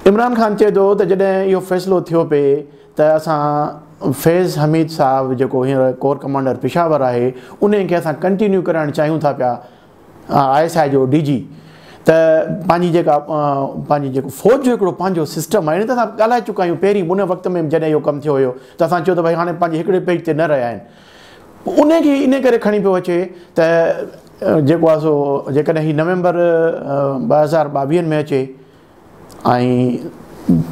इमरान ख़ान चए थो त जॾहिं इहो फ़ैसिलो थियो पिए त असां फैज़ हमीद साहब जेको हींअर कोर कमांडर पेशावर आहे उन खे असां कंटिन्यू करणु चाहियूं था पिया, ISI जो DG। त पंहिंजी जेको फ़ौज जो हिकिड़ो पंहिंजो सिस्टम आहे, इन त असां ॻाल्हाए चुका आहियूं पहिरीं उन वक़्त में जॾहिं इहो कमु थियो हुयो, त असां चयो त भई हाणे पंहिंजे हिकिड़े पेज ते न रहिया आहिनि। उनखे इन करे खणी पियो अचे त जेको आहे सो जेकॾहिं हीउ नवंबर 2022 में अचे ऐं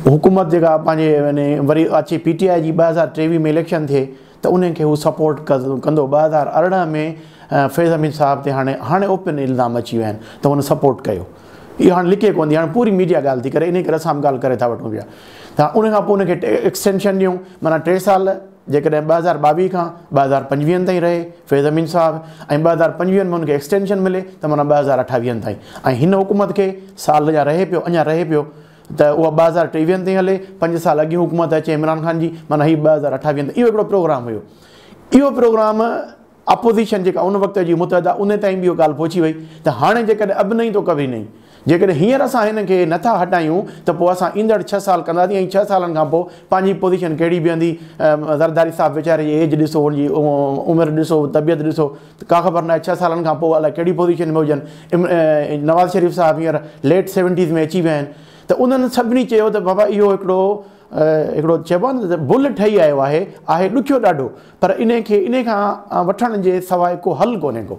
हुकूमत जेका पंहिंजे वरी अचे PTI जी 2023 में इलेक्शन थिए, त उनखे हू सपोर्ट कंदो। 2018 में फैज़ अमीन साहब ते हाणे ओपन इल्ज़ाम अची विया आहिनि त हुन सपोर्ट कयो। इहो हाणे लिखे कोन थी, हाणे पूरी मीडिया ॻाल्हि थी करे, इन करे असां ॻाल्हि करे था वठूं पिया। त उनखां पोइ उनखे एक्सटेंशन ॾियूं, माना 3 साल, जेकॾहिं 2022 खां 2025 ताईं रहे फैज़ अमीन साहब, ऐं 2025 में हुनखे एक्सटेंशन मिले त माना 2028 ताईं। ऐं हिन हुकूमत खे साल अञा रहे पियो त उहा 2023 ताईं हले, 5 साल अॻु हुकूमत अचे इमरान ख़ान जी, माना हीउ 2028 ताईं। इहो हिकिड़ो प्रोग्राम हुयो। इहो प्रोग्राम अपोज़िशन जेका उन वक़्त जी मुतहदा उन ताईं बि इहो ॻाल्हि पहुची वई त हाणे जेकॾहिं अब नहीं तो कभी नहीं, जेकॾहिं हींअर असां हिन खे नथा हटायूं त पोइ असां ईंदड़ 6 साल कंदासीं, ऐं 6 सालनि खां पोइ पंहिंजी पोज़ीशन कहिड़ी बीहंदी। ज़रदारी साहब वीचारे जी एज ॾिसो, हुनजी उमिरि ॾिसो, तबियत ॾिसो, का ख़बर न आहे 6 सालनि खां पोइ अलाए कहिड़ी पोज़ीशन में हुजनि। नवाज़ शरीफ़ साहब हींअर लेट 70s में अची विया आहिनि, त उन्हनि सभिनी चयो त बाबा इहो हिकिड़ो चइबो आहे न भुल ठही आयो आहे ॾुखियो ॾाढो, पर इन खां वठण जे सवाइ को हल कोन्हे को।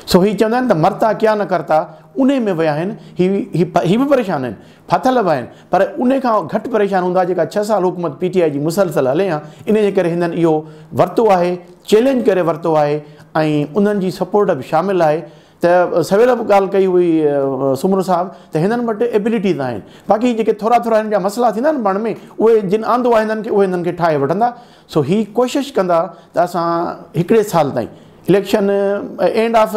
सो हीअ चवंदा आहिनि त मरता क्या न करता, उन में विया आहिनि। ही बि परेशान आहिनि, फाथल बि आहिनि, पर उन खां घटि परेशान हूंदा जेका 6 साल हुकूमत PTI जी मुसलसल हले हा। इन जे करे हिननि इहो वरितो आहे, चैलेंज करे वरितो आहे, ऐं उन्हनि जी सपोर्ट बि शामिलु आहे। त सवेल बि ॻाल्हि कई हुई सुमरू साहब त हिननि वटि एबिलिटीज़ आहिनि, बाक़ी जेके थोरा हिन जा मसइला थींदा आहिनि पाण में, उहे जिन आंदो आहे हिननि खे, उहे हिननि खे ठाहे वठंदा। सो ही कोशिशि कंदा त असां हिकिड़े साल ताईं election end of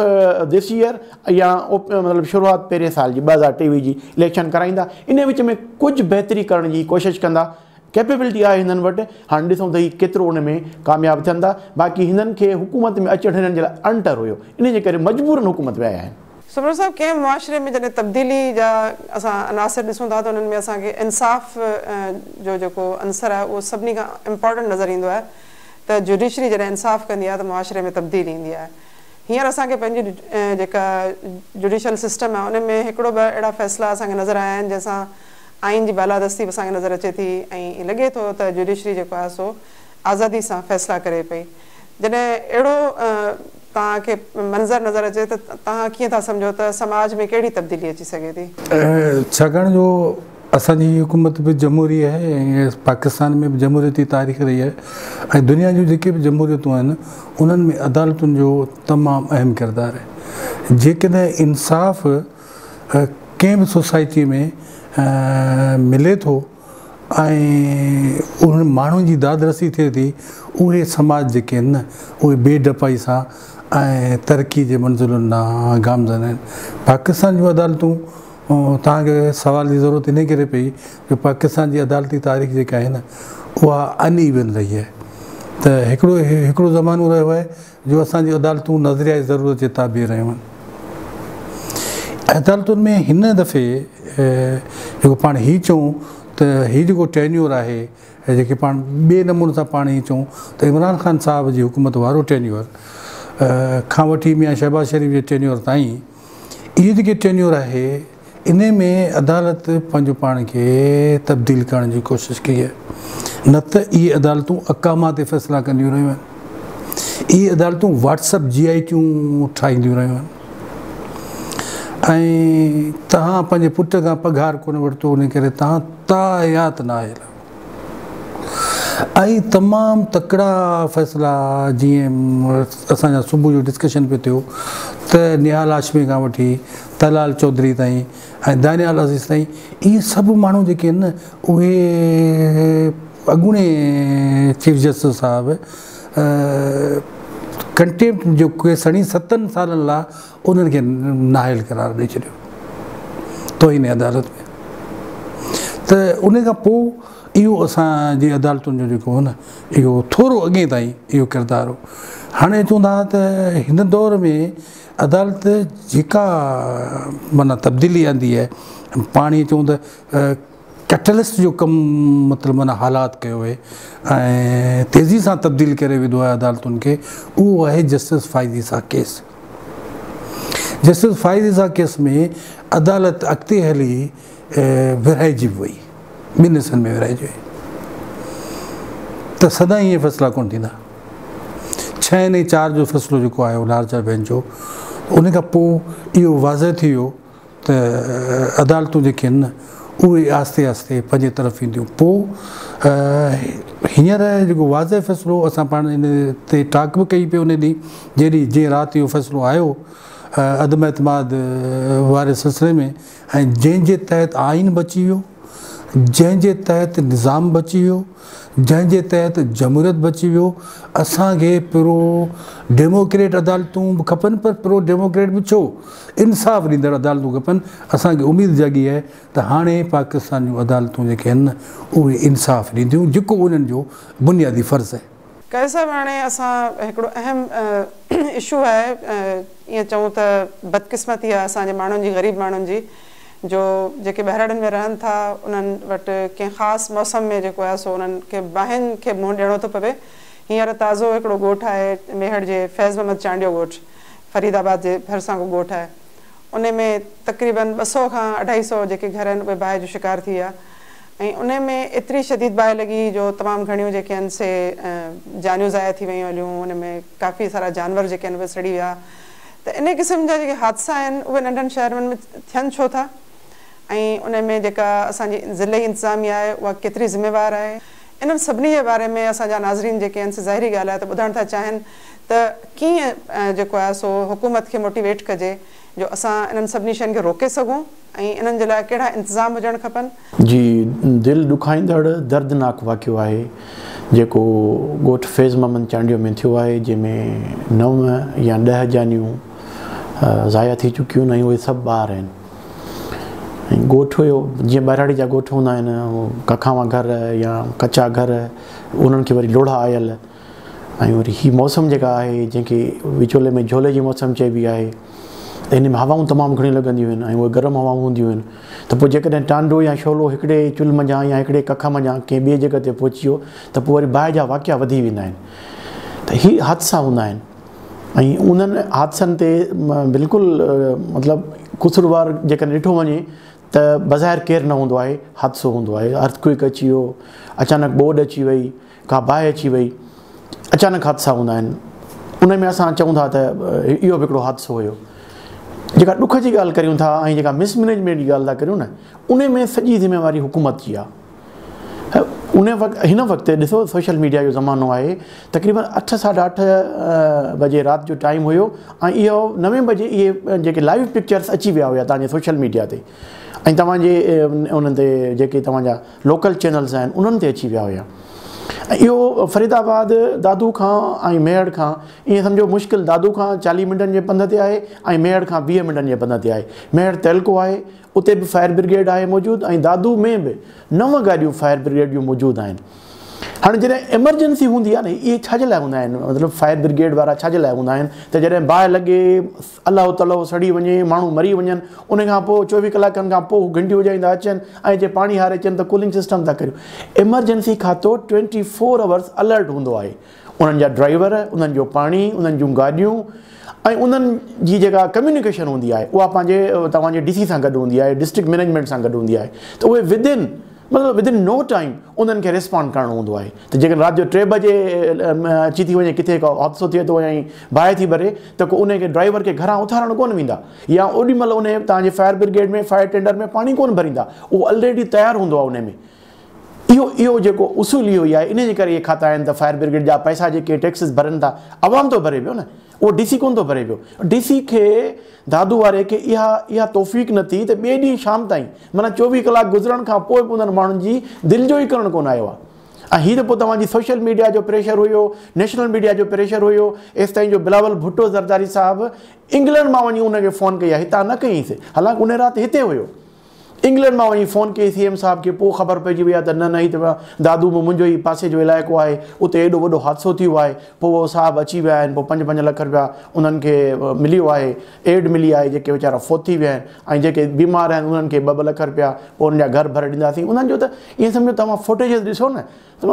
this year या मतिलबु शुरूआति पहिरें साल जी 2023 जी इलेक्शन कराईंदा। इन विच में कुझु बहितरी करण जी कोशिशि कंदा, कैपेबिलिटी आहे हिननि वटि। हाणे ॾिसूं त हीउ केतिरो उन में कामयाबु थियनि था। बाक़ी हिननि खे हुकूमत में अचणु हिननि जे लाइ अंटर हुयो, इन जे करे मजबूरन हुकूमत में आया आहिनि। सुमरू साहब, कंहिं मुआशरे में जॾहिं तब्दीली जा असां अनासिर ॾिसूं था त उन्हनि में असांखे इंसाफ़ जो जेको अंसर आहे उहो सभिनी खां इम्पॉर्टेंट नज़र ईंदो आहे त जुडिशरी जॾहिं इंसाफ़ कंदी आहे त मुआशरे में तब्दीली ईंदी आहे। हींअर असांखे पंहिंजी जेका जुडिशल सिस्टम आहे उन में हिकिड़ो ॿ अहिड़ा फ़ैसिला असांखे नज़र आया आहिनि जंहिंसां आइन जी बालादस्ती बि असांखे नज़र अचे थी, ऐं लॻे थो त जुडिशरी जेको आहे सो आज़ादी सां फ़ैसिला करे पई। जॾहिं अहिड़ो तव्हांखे मंज़र नज़र अचे त तव्हां कीअं था सम्झो त समाज में कहिड़ी तब्दीली अची सघे थी? छाकाणि जो असांजी हुकूमत बि जमहूरी आहे, ऐं पाकिस्तान में बि जमहूरियती तारीख़ रही आहे, ऐं दुनिया जूं जेके बि जमहूरियतूं आहिनि उन्हनि में अदालतुनि जो तमामु अहम किरदारु आहे। जेकॾहिं इंसाफ़ कंहिं बि सोसाइटी में मिले थो ऐं उन माण्हुनि जी दादरसी थिए थी, उहे समाज जेके आहिनि न उहे बेडपाई सां ऐं तरक़ी जे मंज़िलुनि ॾांहुं गामज़न आहिनि। पाकिस्तान जूं अदालतूं तव्हांखे सवाल जी ज़रूरत इन करे पई जो पाकिस्तान जी अदालती तारीख़ जेका आहे न उहा अनइवन रही आहे। त हिकिड़ो ज़मानो रहियो आहे जो असांजी अदालतूं नज़रिया जी ज़रूरत जे ताबे रहियूं आहिनि। अदालतुनि में हिन दफ़े जेको पाण हीअ चऊं त हीअ जेको टेन्योर आहे, जेके पाण ॿिए नमूने सां पाण हीअ चऊं त इमरान ख़ान साहब जी हुकूमत वारो टेन्योर खां वठी मियां शहबाज़ शरीफ़ जे टेन्योर ताईं, इहे जेके टेन्योर आहे इन में अदालत पंहिंजो पाण खे तब्दील करण जी कोशिशि कई आहे। न त इहे अदालतूं अकामा ते फ़ैसिला कंदियूं रहियूं आहिनि, इहे अदालतूं WhatsApp GITूं ठाहींदियूं रहियूं आहिनि, ऐं तव्हां पंहिंजे पुट खां पघार कोन वरितो उन करे तव्हां तायात न आयल, ऐं तमामु तकिड़ा फ़ैसिला जीअं असांजा सुबुह जो डिस्कशन पियो थियो त निहाल हाशमी खां वठी तलाल चौधरी ताईं ऐं दानियाल अज़ीज़ ताईं, इहे सभु माण्हू जेके आहिनि न उहे अॻूणे चीफ जस्टिस साहिबु कंटेम्प्ट जो केस हणी 7 सालनि लाइ उन्हनि खे नाहिल करार ॾेई छॾियो तोहिन अदालत में। त उन खां पोइ इहो असांजी अदालतुनि जो जेको हो न इहो थोरो अॻे ताईं इहो किरदारु हो। हाणे चवंदा त हिन दौर में अदालत जेका माना तब्दीली आंदी आहे, पाणी चऊं त कैटलिस्ट जो कमु मतिलबु माना हालात कयो आहे ऐं तेज़ी सां तब्दील करे विधो आहे अदालतुनि खे, उहो आहे जस्टिस फ़ाइज़ ईसा केस। जस्टिस फ़ाइज़ ईसा केस में अदालत अॻिते हली विरहाइजी वई, 2 हिसनि में विरहाइजी वई, त सदाईं इहे फ़ैसिला कोन थींदा। 6-4 जो फ़ैसिलो जेको आहे लार्जर बेंच जो, उन खां पोइ इहो वाज़ह थी वियो त अदालतूं जेके आहिनि न उहे आस्ते आस्ते पंहिंजे तरफ़ ईंदियूं। पोइ हींअर जेको वाज़े फ़ैसिलो असां पाण इन ते टाक बि कई पियो उन ॾींहुं जहिड़ी जीअं राति इहो फ़ैसिलो आयो अदम एतमाद वारे सिलसिले में, ऐं जंहिंजे तहत आइन बची वियो, जंहिंजे तहत निज़ाम बची वियो, जंहिंजे तहत जमहूरियत बची वियो। असांखे प्रो डेमोक्रेट अदालतूं बि खपनि, पर प्रो डेमोक्रेट बि छो, इंसाफ़ ॾींदड़ अदालतूं खपनि। असांखे उमेदु जागी आहे त हाणे पाकिस्तान जूं अदालतूं जेके आहिनि उहे इंसाफ़ ॾींदियूं, जेको उन्हनि जो बुनियादी फ़र्ज़ु आहे। कैद साहिब, हाणे असां हिकिड़ो अहम इशू आहे, ईअं चऊं त बदकिस्मती आहे असांजे माण्हुनि जी, ग़रीब माण्हुनि जी, जो जेके ॿाहिराड़नि में रहनि था उन्हनि वटि कंहिं ख़ासि मौसम में जेको आहे सो उन्हनि खे बाहिनि खे मुंहुं ॾियणो थो पवे। हींअर ताज़ो हिकिड़ो ॻोठु आहे मेहर जे फैज़ मोहम्मद चांडियो ॻोठु, फरीदाबाद जे भरिसां को ॻोठु आहे, उन में तक़रीबन 200 खां 250 जेके घर आहिनि उहे बाहि जो शिकार थी विया, ऐं उन में एतिरी शदीद बाहि लॻी जो तमामु घणियूं जेके आहिनि से जानियूं ज़ाया थी वियूं हलियूं, उन में काफ़ी सारा जानवर जेके आहिनि उहे सड़ी विया। त इन क़िस्म जा जेके हादसा आहिनि उहे नंढनि शहरनि में थियनि छो था, ऐं उन में जेका असांजी ज़िले इंतिज़ामिया आहे उहा केतिरी ज़िम्मेवार आहे, इन्हनि सभिनी जे बारे में असांजा नाज़रीन जेके आहिनि से ज़ाहिरी ॻाल्हि आहे त ॿुधणु था चाहिनि त कीअं जेको आहे सो हुकूमत खे मोटिवेट कजे जो असां इन्हनि सभिनी शयुनि खे रोके सघूं ऐं इन्हनि जे लाइ कहिड़ा इंतिज़ाम हुजणु खपनि। जी, दिलि ॾुखाईंदड़ दर्दनाक वाक़ियो आहे जेको ॻोठु फैज़ मोहम्मद चांडियो में थियो आहे, जंहिंमें 9 या 10 जानियूं ज़ाया थी चुकियूं आहिनि, उहे सभु ॿार आहिनि। ऐं ॻोठु हुयो जीअं ॿाहिराड़ी जा ॻोठ हूंदा आहिनि, कखावा घर या कचा घर, उन्हनि खे वरी लोढ़ा आयल, ऐं वरी हीअ मौसम जेका आहे जंहिंखे विचोले में झोले जी मौसम चइबी आहे, इन में हवाऊं तमामु घणियूं लॻंदियूं आहिनि ऐं उहे गरम हवाऊं हूंदियूं आहिनि। त पोइ जेकॾहिं टांडो या शोलो हिकिड़े चुल्ह मंझां या हिकिड़े कख मंझां कंहिं ॿिए जॻह ते पहुची वियो त पोइ वरी बाहि जा वाक़िया वधी वेंदा आहिनि। त हीअ हादसा हूंदा आहिनि ऐं उन्हनि हादसनि ते बिल्कुलु मतिलबु क़सूरवार जेकॾहिं ॾिठो वञे त बज़ाहिर केरु न हूंदो आहे, हादसो हूंदो आहे। अर्थक्वेक अची वियो, अचानक ॿोॾि अची वई, का बाहि अची वई, अचानक हादसा हूंदा आहिनि। उन में असां चऊं था त इहो बि हिकिड़ो हादसो हुयो। जेका ॾुख जी ॻाल्हि करियूं था ऐं जेका मिसमेनेजमेंट जी ॻाल्हि था करियूं न, उन में सॼी ज़िम्मेवारी हुकूमत जी आहे। उन वक़्तु हिन वक़्तु ॾिसो सोशल मीडिया जो ज़मानो आहे, तक़रीबन 8 साढा 8 बजे राति जो टाइम हुयो ऐं इहो 9 बजे इहे जेके लाइव पिक्चर्स अची विया हुया तव्हांजे सोशल मीडिया ते, ऐं तव्हांजे उन्हनि ते जेके तव्हांजा लोकल चैनल्स आहिनि उन्हनि ते अची विया हुया। इहो फरीदाबाद दादू खां ऐं मेहड़ खां ईअं सम्झो मुश्किल दादू खां 40 मिंटनि जे पंध ते आहे ऐं मेहड़ खां 20 मिंटनि जे पंध ते आहे। मेहड़ तहलको आहे, उते बि फायर ब्रिगेड आहे मौजूदु, ऐं दादू में बि 9 गाॾियूं फायर ब्रिगेड जूं मौजूदु आहिनि। हाणे जॾहिं एमरजेंसी हूंदी आहे न, इहे छाजे लाइ हूंदा आहिनि, मतिलबु फायर ब्रिगेड वारा छाजे लाइ हूंदा आहिनि त जॾहिं बाहि लॻे, अलाहो तलाहो सड़ी वञे, माण्हू मरी वञनि, उन खां पोइ 24 कलाकनि खां पोइ घंटियूं वॼाईंदा अचनि ऐं जे पाणी हारे अचनि त कूलिंग सिस्टम था करियूं। एमरजेंसी खातो 24 आवर्स अलर्ट हूंदो आहे। उन्हनि जा ड्राइवर, उन्हनि जो पाणी, उन्हनि जूं गाॾियूं ऐं उन्हनि जी जेका कम्युनिकेशन हूंदी आहे उहा पंहिंजे तव्हांजे DC सां गॾु हूंदी आहे, डिस्ट्रिक्ट मैनेजमेंट सां गॾु हूंदी आहे। त उहे विदिन नो टाइम उन्हनि खे रिस्पॉन्ड करिणो हूंदो आहे। त जेकॾहिं राति जो 3 बजे अची थी वञे, किथे को हादसो थिए थो ऐं बाहि थी भरे, त को उनखे ड्राइवर खे घरां उथारणु कोन वेंदा, या ओॾी महिल उन तव्हांजे फायर ब्रिगेड में फायर टेंडर में पाणी कोन भरींदा, उहो ऑलरेडी तयारु हूंदो आहे उन में। इहो जेको उसूल इहो ई आहे। इन जे करे इहे खाता आहिनि त फायर ब्रिगेड जा पैसा जेके टैक्सिस भरनि था, आवाम थो भरे पियो न, उहो DC कोन थो भरे पियो। DC खे दादू वारे खे इहा तौफ़ीक़ न थी त ॿिए ॾींहुं शाम ताईं, माना 24 कलाक गुज़रण खां पोइ बि उन्हनि माण्हुनि जी दिलि जो ई करणु कोन आयो आहे। ऐं हीअ त पोइ तव्हांजी सोशल मीडिया जो प्रेशर हुयो, नेशनल मीडिया जो प्रेशर हुयो। एसि ताईं जो बिलावल भुट्टो ज़रदारी साहिबु इंग्लैंड मां वञी उनखे फ़ोन कई आहे, हितां न कईंसि, हालांकि उन राति हिते हुयो। इंग्लैंड मां वञी फ़ोन कई CM साहिब खे, पोइ ख़बर पइजी वई आहे त न ही त दादू में मुंहिंजो ई पासे जो इलाइक़ो आहे, उते एॾो वॾो हादसो थियो आहे। पोइ उहो साहिबु अची विया आहिनि, पोइ 5-5 लख रुपया उन्हनि खे मिलियो आहे, एड मिली आहे, जेके वीचारा फोत थी विया आहिनि, ऐं जेके बीमार आहिनि उन्हनि खे 2-2 लख रुपया पोइ उन्हनि जा घर भरे ॾींदासीं। उन्हनि जो त ईअं सम्झो तव्हां फुटेज ॾिसो न, त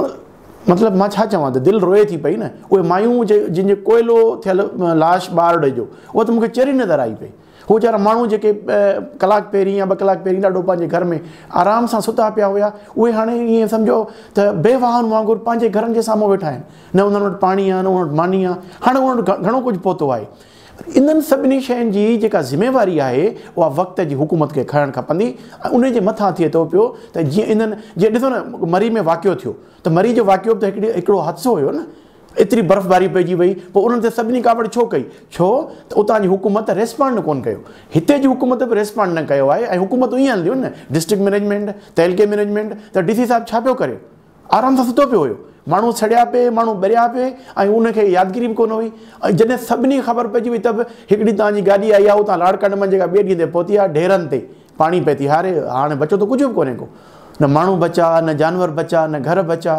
मतिलबु मां छा चवां, त दिलि रोए थी पई न। उहे मायूं जिन कोयलो थियल लाश ॿार जो, उहा त मूंखे चेरी नज़र आई पई। हू वीचारा माण्हू जेके कलाक पहिरीं या 2 कलाक पहिरीं ॾाढो पंहिंजे घर में आराम सां सुता पिया हुया, उहे हाणे ईअं सम्झो त बेवाहन वांगुरु पंहिंजे घरनि जे साम्हूं वेठा आहिनि। न उन्हनि वटि पाणी आहे, न उन्हनि वटि मानी आहे। हाणे उन्हनि वटि घणो कुझु पहुतो आहे, इन्हनि सभिनी शयुनि जी जेका ज़िमेवारी आहे उहा वक़्त जी हुकूमत खे खणणु खपंदी ऐं उन जे मथां थिए थो पियो त जीअं इन्हनि जीअं ॾिसो न मरी में वाक़ियो थियो त मरी जो वाक़ियो बि त हिकिड़ो हादसो हुयो न, एतिरी बर्फ़बारी पइजी वई, पोइ उन्हनि ते सभिनी कावड़ छो कई, छो त उतां जी हुकूमत रेस्पॉन्ड कोन कयो, हिते जी हुकूमत बि रेस्पॉन्ड न कयो आहे ऐं हुकूमतूं ईअं हलंदियूं न, डिस्ट्रिक्ट मैनेजमेंट तहलके मैनेजमेंट, त DC साहिबु छा पियो करे, आराम सां सुतो पियो हुयो, माण्हू सड़िया पिए, माण्हू ॿरिया पिए ऐं उनखे यादगिरी बि कोन हुई। ऐं जॾहिं सभिनी ख़बर पइजी वई त बि हिकिड़ी तव्हांजी गाॾी आई आहे उतां लाड़काने में जेका ॿिए ॾींहं ते पहुती आहे, ढेरनि ते पाणी पए थी हारे, हाणे बचो त कुझु बि कोन्हे को, न माण्हू बचा, न जानवर बचा, न घर बचा,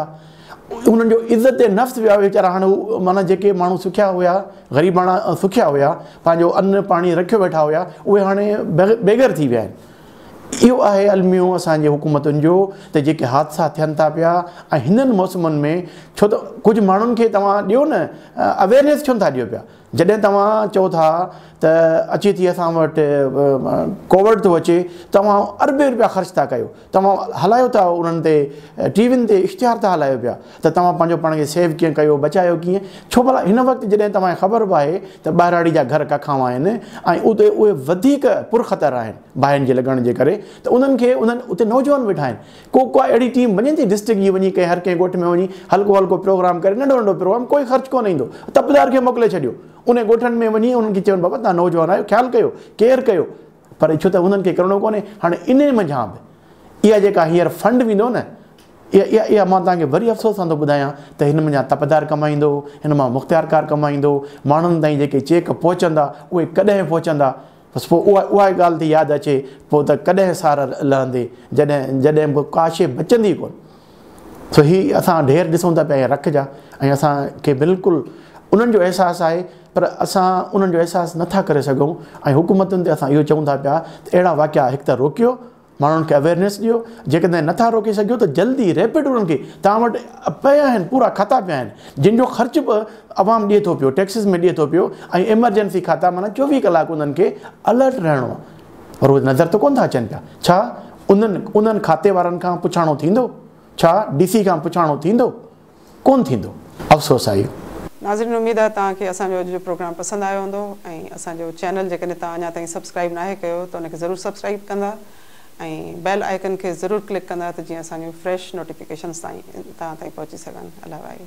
उन्हनि जो इज़त नफ़्स विया वीचारा। हाणे माना जेके माण्हू सुखिया हुया, ग़रीबाणा सुखिया हुया, पंहिंजो अन्न पाणी रखियो वेठा हुया, उहे हाणे बेघर थी विया आहिनि। इहो आहे अलमियो असांजे हुकूमतुनि जो त जेके हादसा थियनि था पिया ऐं हिननि मौसमनि में, छो त कुझु माण्हुनि खे तव्हां ॾियो न अवेयरनेस छो नथा ॾियो पिया, जॾहिं तव्हां चओ था त अचे थी असां वटि कोविड थो अचे, तव्हां अरबे रुपया ख़र्च था कयो, तव्हां हलायो था उन्हनि ते टीवियुनि ते इश्तिहार था हलायो पिया त तव्हां पंहिंजो पाण खे सेव कीअं कयो, बचायो कीअं, छो भला हिन वक़्तु जॾहिं तव्हांखे ख़बर बि आहे त ॿाहिराड़ी जा घर कखां आहिनि ऐं उहे वधीक पुरख़तर आहिनि बाहिनि जे लॻण जे करे, त उन्हनि खे उते नौजवान वेठा आहिनि, को अहिड़ी टीम वञे थी डिस्ट्रिक्ट जी वञी कंहिं हर कंहिं ॻोठ में वञी हल्को हल्को प्रोग्राम करे, नंढो नंढो प्रोग्राम, कोई ख़र्चु कोन ईंदो, तबदार खे मोकिले छॾियो, उन ॻोठनि में वञी उन्हनि खे चवनि बाबा तव्हां नौजवान आहियो, ख़्यालु कयो, केयर कयो, पर छो त उन्हनि खे करिणो कोन्हे। हाणे इन मंझां बि इहा जेका हींअर फंड वेंदो न, इहा मां तव्हांखे वरी अफ़सोस सां थो ॿुधायां त हिन मंझां तपदार कमाईंदो, हिन मां मुख़्तियारकार कमाईंदो, माण्हुनि ताईं जेके चेक पहुचंदा उहे कॾहिं पहुचंदा, बसि पोइ उहा ॻाल्हि थी यादि अचे, पोइ त कॾहिं सार लहंदे जॾहिं बि का शइ बचंदी कोन। सो हीअ असां ढेर ॾिसूं था पिया रख जा, ऐं असांखे बिल्कुलु उन्हनि जो अहसासु आहे, पर असां उन्हनि जो अहसासु नथा करे सघूं ऐं हुकूमतुनि ते असां इहो चऊं था पिया त अहिड़ा वाक़िया हिकु त रोकियो, माण्हुनि खे अवेयरनेस ॾियो, जेकॾहिं नथा रोके सघियो त जल्दी रैपिड उन्हनि खे, तव्हां वटि पिया आहिनि पूरा खाता पिया आहिनि जिन जो ख़र्च बि अवाम ॾिए थो पियो, टैक्सिस में ॾिए थो पियो, ऐं एमरजेंसी खाता माना 24 कलाक उन्हनि खे अलर्ट रहणो आहे, पर उहे नज़र त कोन था अचनि पिया। छा उन्हनि खाते वारनि खां पुछाणो थींदो, छा DC खां पुछाणो थींदो, कोन थींदो, अफ़सोस आहे। नाज़रीन, उम्मीद आहे तव्हांखे असांजो जो प्रोग्राम पसंदि आयो हूंदो ऐं असांजो चैनल जेकॾहिं तव्हां अञा ताईं सब्सक्राइब न आहे कयो त उनखे ज़रूरु सब्सक्राइब कंदा ऐं बेल आइकन खे ज़रूरु क्लिक कंदा त जीअं असांजो फ्रेश नोटिफिकेशन्स तव्हां ताईं पहुची सघनि। अलाह वाहे।